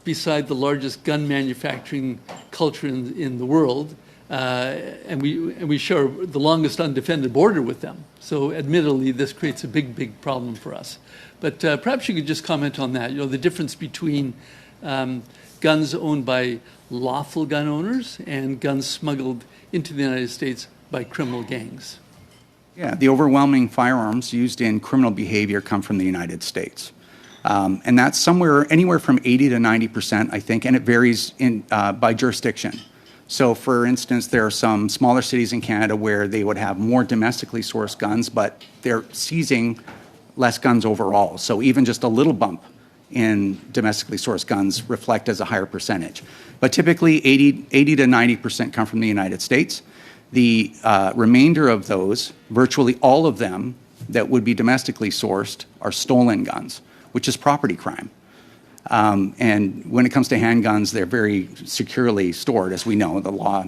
beside the largest gun manufacturing culture in the world, and we share the longest undefended border with them. So admittedly, this creates a big problem for us. But perhaps you could just comment on that, the difference between guns owned by lawful gun owners and guns smuggled into the United States by criminal gangs. Yeah, the overwhelming firearms used in criminal behavior come from the United States. And that's anywhere from 80 to 90%, I think, and it varies by jurisdiction. So, for instance, there are some smaller cities in Canada where they would have more domestically sourced guns, but they're seizing less guns overall. So even just a little bump in domestically sourced guns reflect as a higher percentage. But typically 80 to 90% come from the United States. The remainder of those, virtually all of them that would be domestically sourced, are stolen guns, which is property crime. And when it comes to handguns, they're very securely stored, as we know. The law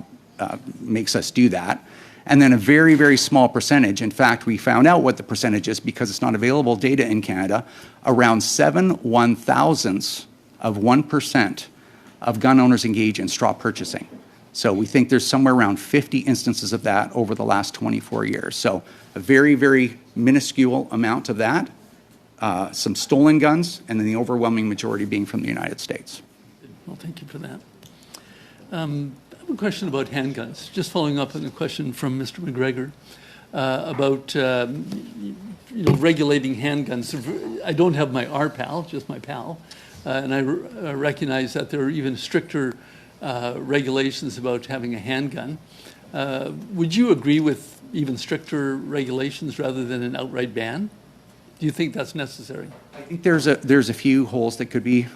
makes us do that. And then a very, very small percentage, in fact, we found out what the percentage is because it's not available data in Canada, around 7/1,000ths of 1% of gun owners engage in straw purchasing. So we think there's somewhere around 50 instances of that over the last 24 years. So a very, very minuscule amount of that, some stolen guns, and then the overwhelming majority being from the United States. Well, thank you for that. I have a question about handguns, just following up on a question from Mr. MacGregor about regulating handguns. I don't have my RPAL, just my PAL, and I recognize that there are even stricter regulations about having a handgun. Would you agree with even stricter regulations rather than an outright ban? Do you think that's necessary? I think there's a few holes that could be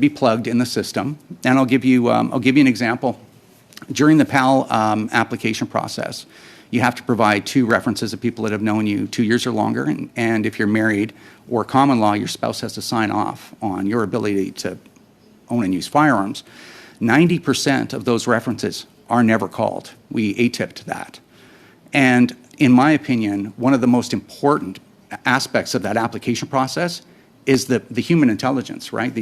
plugged in the system, and I'll give you an example. During the PAL application process, you have to provide 2 references of people that have known you 2 years or longer, and if you're married or common law, your spouse has to sign off on your ability to own and use firearms. 90% of those references are never called. We ATIP'd that. And in my opinion, one of the most important aspects of that application process is the human intelligence, right?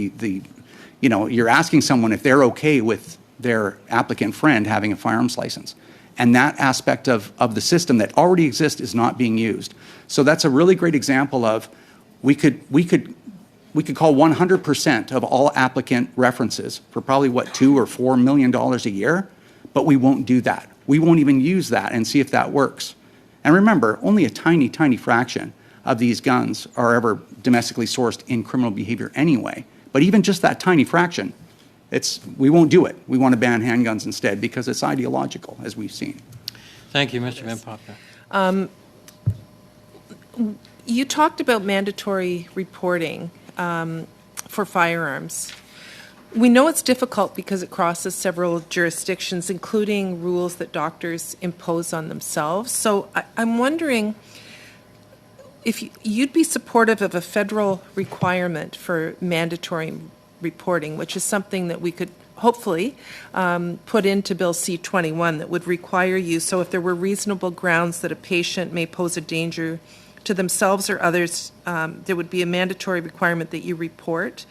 You're asking someone if they're okay with their applicant friend having a firearms license. And that aspect of the system that already exists is not being used. So that's a really great example of we could call 100% of all applicant references for probably $2 or $4 million a year, but we won't do that. We won't even use that and see if that works. And remember, only a tiny, tiny fraction of these guns are ever domestically sourced in criminal behavior anyway. But even just that tiny fraction, we won't do it. We want to ban handguns instead because it's ideological, as we've seen. Thank you, Mr. Van Popta. You talked about mandatory reporting for firearms. We know it's difficult because it crosses several jurisdictions, including rules that doctors impose on themselves. So I'm wondering if you'd be supportive of a federal requirement for mandatory reporting, which is something that we could hopefully put into Bill C-21 that would require you, so if there were reasonable grounds that a patient may pose a danger to themselves or others, there would be a mandatory requirement that you report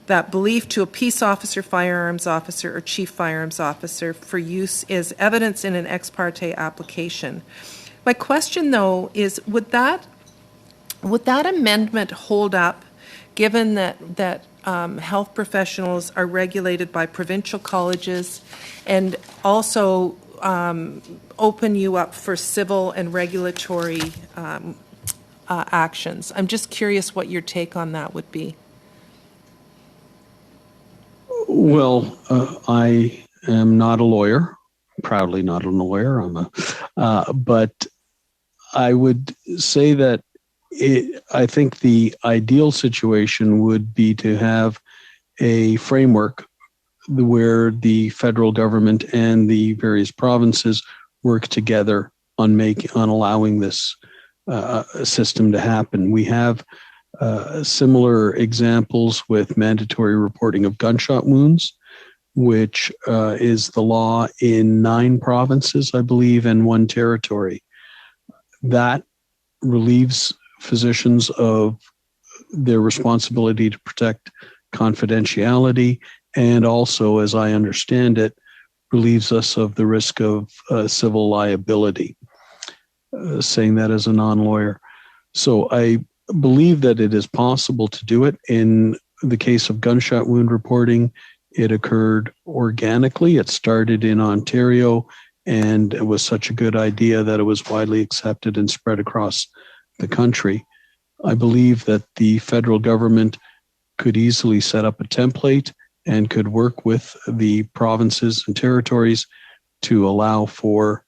that belief to a peace officer, firearms officer, or chief firearms officer for use as evidence in an ex parte application. My question, though, is would that amendment hold up, given that health professionals are regulated by provincial colleges and also open you up for civil and regulatory actions? I'm just curious what your take on that would be. Well, I am not a lawyer, proudly not a lawyer. But I would say that I think the ideal situation would be to have a framework where the federal government and the various provinces work together on allowing this system to happen. We have similar examples with mandatory reporting of gunshot wounds, which is the law in 9 provinces, I believe, and 1 territory. That relieves physicians of their responsibility to protect confidentiality, and also, as I understand it, relieves us of the risk of civil liability, saying that as a non-lawyer. So I believe that it is possible to do it. In the case of gunshot wound reporting, it occurred organically. It started in Ontario, and it was such a good idea that it was widely accepted and spread across the country. I believe that the federal government could easily set up a template and could work with the provinces and territories to allow for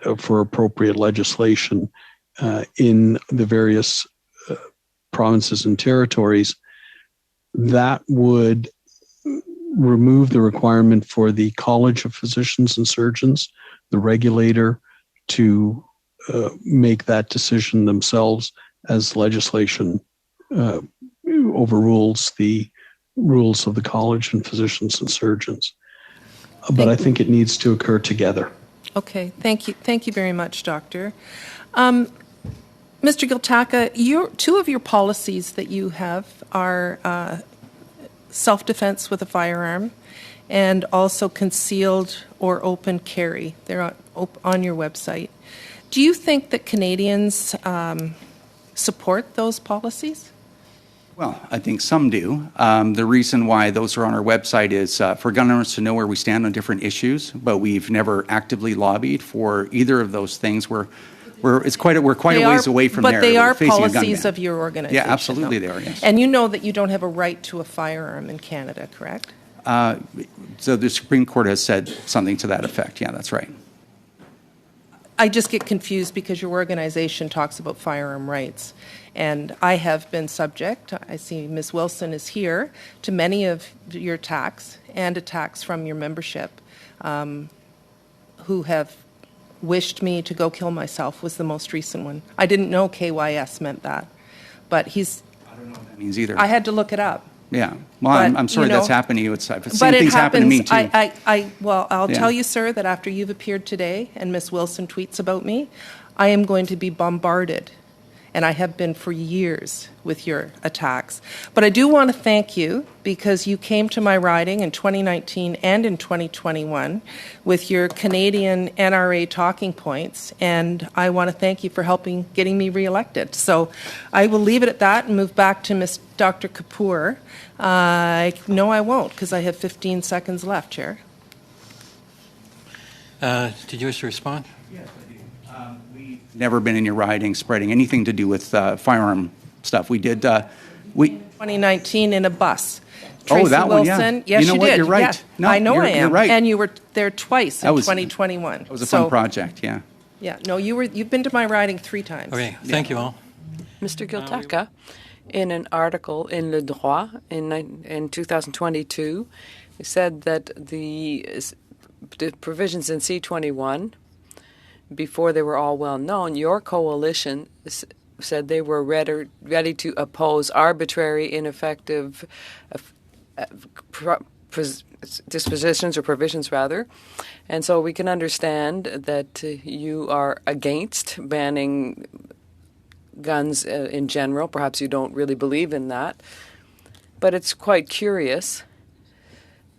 appropriate legislation in the various provinces and territories that would remove the requirement for the College of Physicians and Surgeons, the regulator, to make that decision themselves as legislation overrules the rules of the College and Physicians and Surgeons. But I think it needs to occur together. Okay, thank you. Thank you very much, Doctor. Mr. Giltaca, two of your policies that you have are self-defense with a firearm and also concealed or open carry. They're on your website. Do you think that Canadians support those policies? Well, I think some do. The reason why those are on our website is for gun owners to know where we stand on different issues, but we've never actively lobbied for either of those things. We're quite a ways away from there. But they We're are facing a gun policies ban. of your organization. Yeah, absolutely though. they are, yes. And you know that you don't have a right to a firearm in Canada, correct? So the Supreme Court has said something to that effect. Yeah, that's right. I just get confused because your organization talks about firearm rights. And I have been subject, I see Ms. Wilson is here, to many of your attacks and attacks from your membership who have wished me to go kill myself was the most recent one. I didn't know KYS meant that, but he's... I don't know what that means either. I had to look it up. Yeah. Well, I'm sorry that's happened to you. Same things happen to me, too. I'll tell you, sir, that after you've appeared today and Ms. Wilson tweets about me, I am going to be bombarded, and I have been for years with your attacks. But I do want to thank you because you came to my riding in 2019 and in 2021 with your Canadian NRA talking points, and I want to thank you for getting me reelected. So I will leave it at that and move back to Dr. Kapur. No, I won't, because I have 15 seconds left, Chair. Did you wish to respond? Yes, I do. We've never been in your riding spreading anything to do with firearm stuff. We did... we 2019 in a bus. Tracy that Wilson, one, yeah. Yes, you know what? did. You're right. Yeah. No, I know I am. You're right. And you were there twice in 2021. It was a fun project, yeah. Yeah, no, you've been to my riding 3 times. Okay, thank you all. Mr. Giltaca, in an article in Le Droit in 2022, said that the provisions in C-21, before they were all well known, your coalition said they were ready to oppose arbitrary, ineffective dispositions or provisions, rather. And so we can understand that you are against banning guns in general. Perhaps you don't really believe in that. But it's quite curious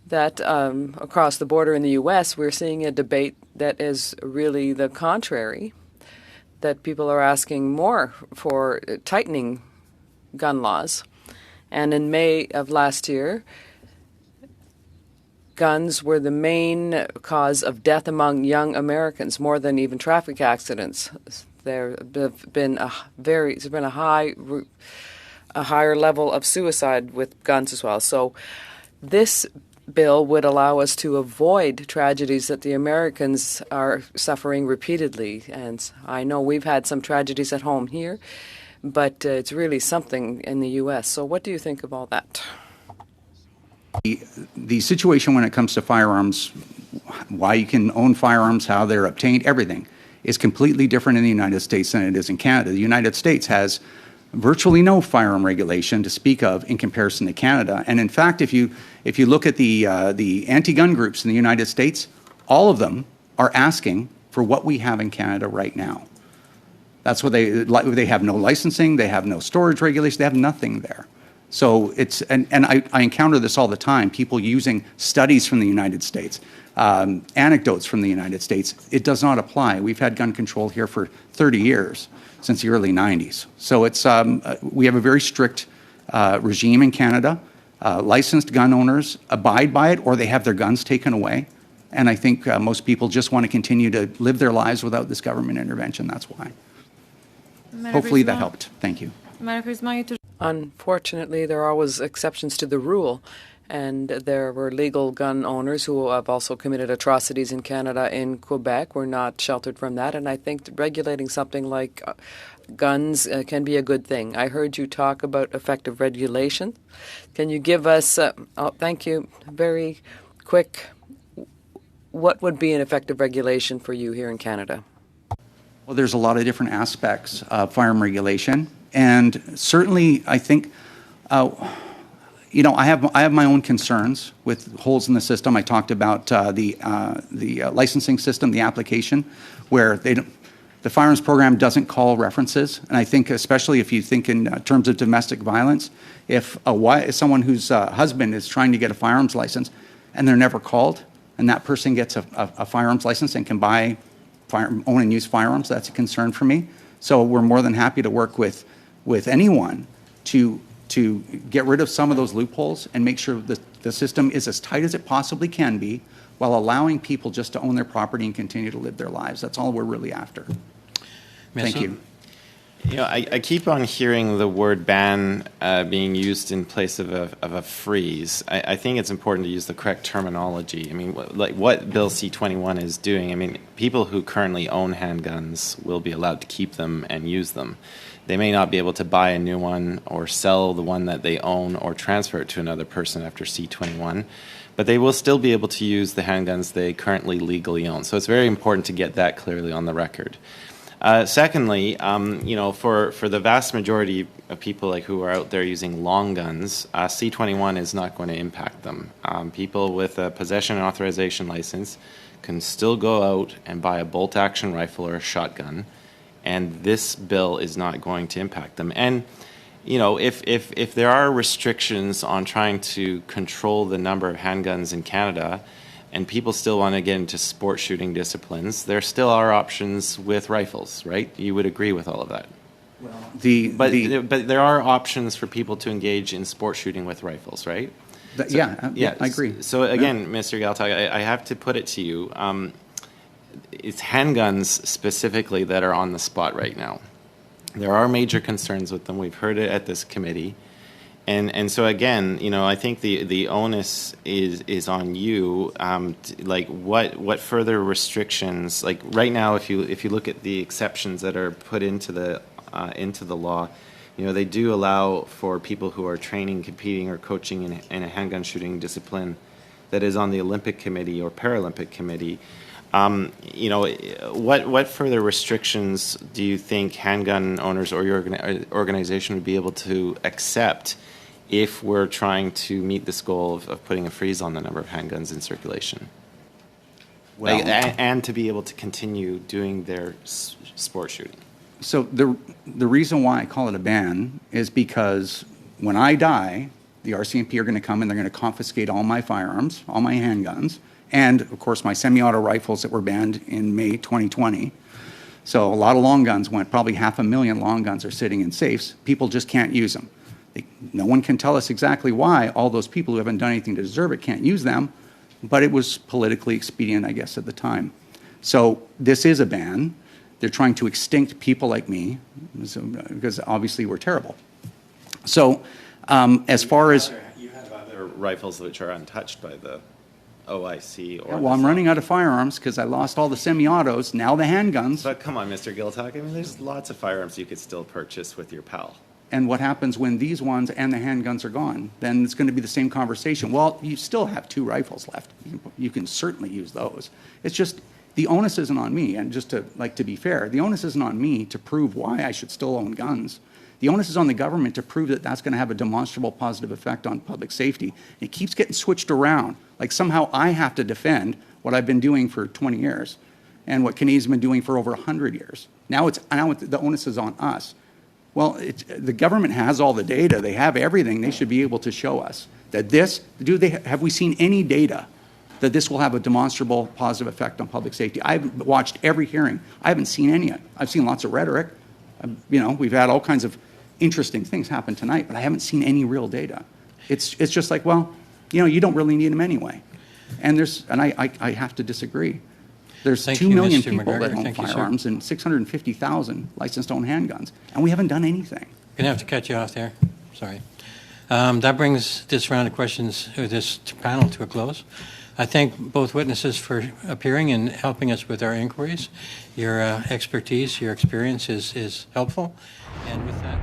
that across the border in the U.S., we're seeing a debate that is really the contrary, that people are asking more for tightening gun laws. And in May of last year, guns were the main cause of death among young Americans, more than even traffic accidents. There have been a higher level of suicide with guns as well. So this bill would allow us to avoid tragedies that the Americans are suffering repeatedly. And I know we've had some tragedies at home here, but it's really something in the U.S. So what do you think of all that? The situation when it comes to firearms, why you can own firearms, how they're obtained, everything is completely different in the United States than it is in Canada. The United States has virtually no firearm regulation to speak of in comparison to Canada. And in fact, if you look at the anti-gun groups in the United States, all of them are asking for what we have in Canada right now. That's what they have no licensing, they have no storage regulation, they have nothing there. So it's, and I encounter this all the time, people using studies from the United States, anecdotes from the United States. It does not apply. We've had gun control here for 30 years, since the early 90s. So it's, we have a very strict regime in Canada. Licensed gun owners abide by it or they have their guns taken away. And I think most people just want to continue to live their lives without this government intervention. That's why. Hopefully that helped. Thank you. Malheureusement, il y a toujours Unfortunately, there are always exceptions to the rule, and there were legal gun owners who have also committed atrocities in Canada. In Quebec, we're not sheltered from that, and I think that regulating something like guns can be a good thing. I heard you talk about effective regulation. Can you give us, thank you, very quick, what would be an effective regulation for you here in Canada? Well, there's a lot of different aspects of firearm regulation, and certainly I think, you know, I have my own concerns with holes in the system. I talked about the licensing system, the application, where the firearms program doesn't call references, and I think especially if you think in terms of domestic violence, if someone whose husband is trying to get a firearms license and they're never called, and that person gets a firearms license and can buy, own and use firearms, that's a concern for me. So we're more than happy to work with anyone to get rid of some of those loopholes and make sure that the system is as tight as it possibly can be while allowing people just to own their property and continue to live their lives. That's all we're really after. Thank you. You know, I keep on hearing the word ban being used in place of a freeze. I think it's important to use the correct terminology. I mean, like what Bill C-21 is doing, I mean, people who currently own handguns will be allowed to keep them and use them. They may not be able to buy a new one or sell the one that they own or transfer it to another person after C-21, but they will still be able to use the handguns they currently legally own. So it's very important to get that clearly on the record. Secondly, you know, for the vast majority of people like who are out there using long guns, C-21 is not going to impact them. People with a possession and authorization license can still go out and buy a bolt-action rifle or a shotgun, and this bill is not going to impact them. And you know, if there are restrictions on trying to control the number of handguns in Canada, and people still want to get into sport shooting disciplines, there still are options with rifles, right? You would agree with all of that. Well, but there are options for people to engage in sport shooting with rifles, right? Yeah, I agree. So again, Mr. Giltaca, I have to put it to you, it's handguns specifically that are on the spot right now. There are major concerns with them. We've heard it at this committee. And so again, you know, I think the onus is on you. Like what further restrictions? Like right now, if you look at the exceptions that are put into the law, you know, they do allow for people who are training, competing, or coaching in a handgun shooting discipline that is on the Olympic Committee or Paralympic Committee. You know, what further restrictions do you think handgun owners or your organization would be able to accept if we're trying to meet this goal of putting a freeze on the number of handguns in circulation? Well, and to be able to continue doing their sport shooting. So the reason why I call it a ban is because when I die, the RCMP are going to come and they're going to confiscate all my firearms, all my handguns, and of course my semi-auto rifles that were banned in May 2020. So a lot of long guns went, probably 500,000 long guns are sitting in safes. People just can't use them. No one can tell us exactly why all those people who haven't done anything to deserve it can't use them, but it was politically expedient, I guess, at the time. So this is a ban. They're trying to extinct people like me because obviously we're terrible. So as far as... You have other rifles which are untouched by the OIC or... Yeah, well, I'm running out of firearms because I lost all the semi-autos, now the handguns. But come on, Mr. Giltaca, I mean, there's lots of firearms you could still purchase with your pal. And what happens when these ones and the handguns are gone? Then it's going to be the same conversation. Well, you still have 2 rifles left. You can certainly use those. It's just the onus isn't on me. And just to be fair, the onus isn't on me to prove why I should still own guns. The onus is on the government to prove that that's going to have a demonstrable positive effect on public safety. It keeps getting switched around. Like somehow I have to defend what I've been doing for 20 years and what Canadians have been doing for over 100 years. Now the onus is on us. Well, the government has all the data. They have everything. They should be able to show us that have we seen any data that this will have a demonstrable positive effect on public safety? I've watched every hearing. I haven't seen any yet. I've seen lots of rhetoric. You know, we've had all kinds of interesting things happen tonight, but I haven't seen any real data. It's just like, well, you know, you don't really need them anyway. And I have to disagree. There's 2 million people that own firearms and 650,000 licensed to own handguns, and we haven't done anything. Gonna have to cut you off there. Sorry. That brings this round of questions, or this panel, to a close. I thank both witnesses for appearing and helping us with our inquiries. Your expertise, your experience is helpful. And with that.